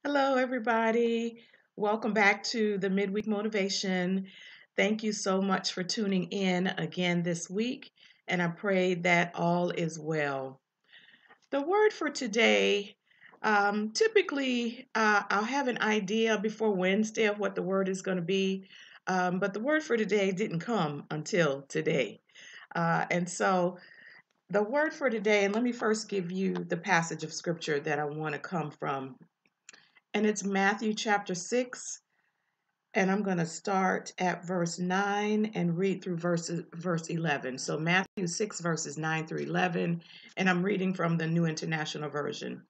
Hello, everybody. Welcome back to the Midweek Motivation. Thank you so much for tuning in again this week, and I pray that all is well. The word for today, typically, I'll have an idea before Wednesday of what the word is going to be, but the word for today didn't come until today. And so the word for today, and let me first give you the passage of scripture that I want to come from, and it's Matthew chapter 6, and I'm going to start at verse 9 and read through verse 11. So Matthew 6 verses 9 through 11, and I'm reading from the New International Version.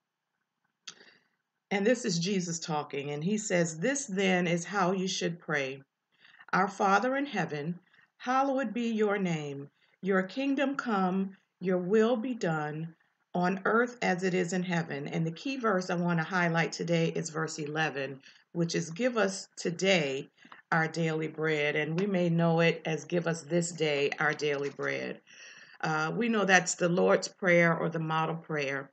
And this is Jesus talking, and he says, "This then is how you should pray. Our Father in heaven, hallowed be your name. Your kingdom come, your will be done on earth as it is in heaven." And the key verse I want to highlight today is verse 11, which is "Give us today our daily bread." And we may know it as "Give us this day our daily bread." We know that's the Lord's Prayer or the model prayer.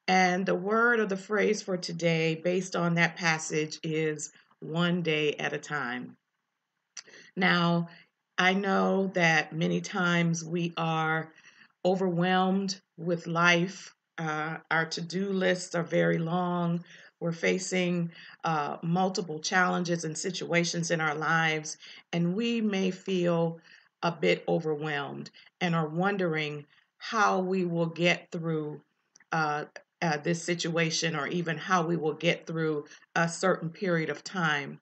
And the word or the phrase for today, based on that passage, is "one day at a time." Now, I know that many times we are overwhelmed with life. Our to do lists are very long. We're facing multiple challenges and situations in our lives, and we may feel a bit overwhelmed and are wondering how we will get through uh, this situation, or even how we will get through a certain period of time.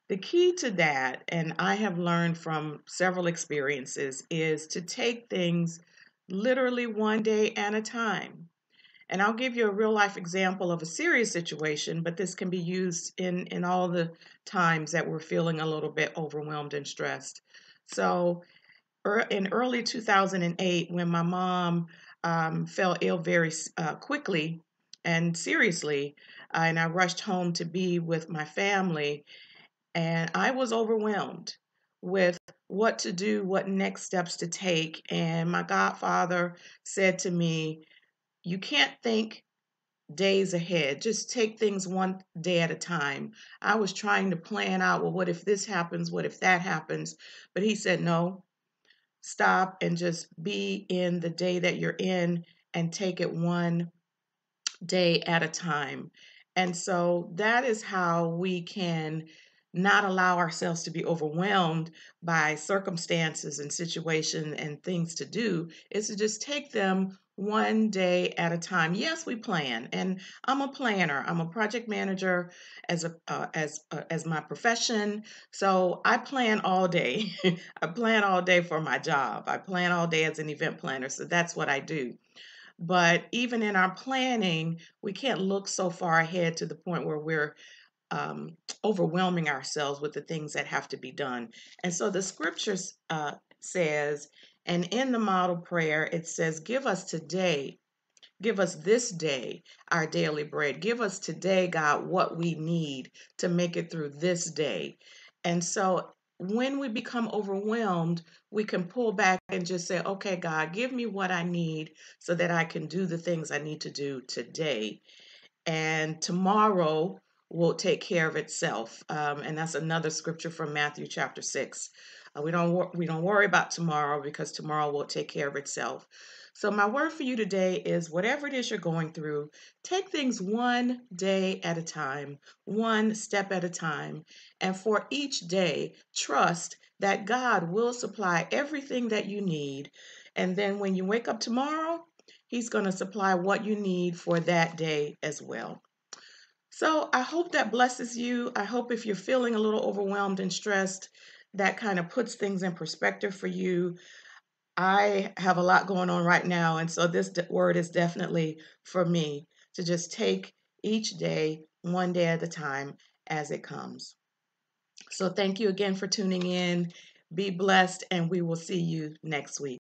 The key to that, and I have learned from several experiences, is to take things literally one day at a time. And I'll give you a real life example of a serious situation, but this can be used in all the times that we're feeling a little bit overwhelmed and stressed. So, in early 2008, when my mom fell ill very quickly and seriously, and I rushed home to be with my family, and I was overwhelmed with what to do, what next steps to take. And my godfather said to me, "You can't think days ahead, just take things one day at a time." I was trying to plan out, well, what if this happens? What if that happens? But he said, "No, stop and just be in the day that you're in and take it one day at a time." And so that is how we can not allow ourselves to be overwhelmed by circumstances and situations and things to do, is to just take them one day at a time. Yes, we plan, and I'm a planner. I'm a project manager as my profession. So I plan all day. I plan all day for my job. I plan all day as an event planner. So that's what I do. But even in our planning, we can't look so far ahead to the point where we're overwhelming ourselves with the things that have to be done. And so the scriptures says, and in the model prayer, it says, "Give us today, give us this day our daily bread." Give us today, God, what we need to make it through this day. And so when we become overwhelmed, we can pull back and just say, "Okay, God, give me what I need so that I can do the things I need to do today. And tomorrow will take care of itself." And that's another scripture from Matthew chapter 6. We don't worry about tomorrow, because tomorrow will take care of itself. So my word for you today is, whatever it is you're going through, take things one day at a time, one step at a time. And for each day, trust that God will supply everything that you need. And then when you wake up tomorrow, He's going to supply what you need for that day as well. So I hope that blesses you. I hope if you're feeling a little overwhelmed and stressed, that kind of puts things in perspective for you. I have a lot going on right now, and so this word is definitely for me, to just take each day one day at a time as it comes. So thank you again for tuning in. Be blessed, and we will see you next week.